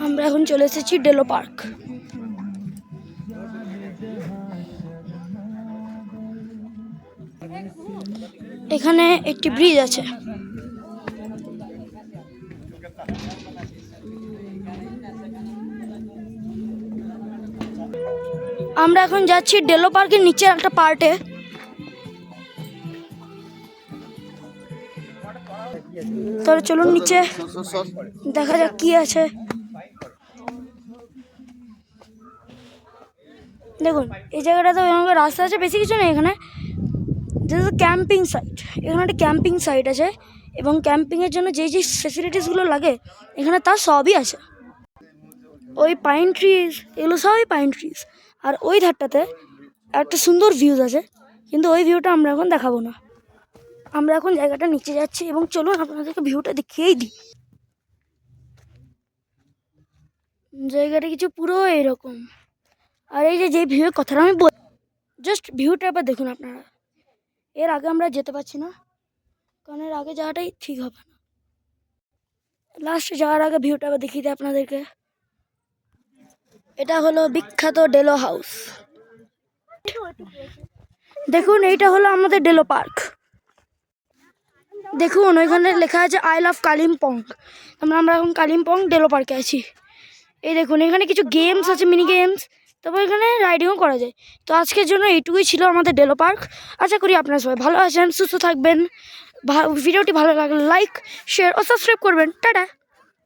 আমরা এখন চলে এসেছি ডেলো পার্ক। এখানে একটি ব্রিজ আছে। আমরা এখন যাচ্ছি ডেলো পার্কের নিচের একটা পার্টে। তাহলে চলুন নিচে দেখা যাক কি আছে। দেখুন এই জায়গাটাতে রাস্তা আছে, বেশি কিছু নেই এখানে। ক্যাম্পিং সাইট, এখানে একটা ক্যাম্পিং সাইট আছে এবং ক্যাম্পিংয়ের জন্য যে যে ফেসিলিটিসগুলো লাগে এখানে তার সবই আছে। ওই পাইন ট্রিজ, এগুলো সবই পাইন ট্রিজ। আর ওই ধারটাতে একটা সুন্দর ভিউজ আছে, কিন্তু ওই ভিউটা আমরা এখন দেখাবো না। আমরা এখন জায়গাটা নিচে যাচ্ছি এবং চলুন আপনাদেরকে ভিউটা দেখিয়েই দিই। জায়গাটা কিছু পুরো এরকম। আর এই যে ভিউয়ের কথাটা আমি বল, জাস্ট ভিউটা এবার দেখুন আপনারা। এর আগে আমরা যেতে পারছি না, কারণ এর আগে যাওয়াটাই ঠিক হবে না। লাস্টে যাওয়ার আগে ভিউটা এবার দেখিয়ে দিই আপনাদেরকে। এটা হলো বিখ্যাত ডেলো হাউস। দেখুন এইটা হলো আমাদের ডেলো পার্ক। দেখুন ওইখানে লেখা আছে আই লাভ কালিম্পং। আমরা এখন কালিম্পং ডেলো পার্কে আছি। এই দেখুন এখানে কিছু গেমস আছে, মিনি গেমস, তারপর এখানে রাইডিংও করা যায়। তো আজকের জন্য এইটুকুই ছিল আমাদের ডেলো পার্ক। আশা করি আপনারা সবাই ভালো আছেন, সুস্থ থাকবেন। ভিডিওটি ভালো লাগলে লাইক, শেয়ার ও সাবস্ক্রাইব করবেন। টাটা।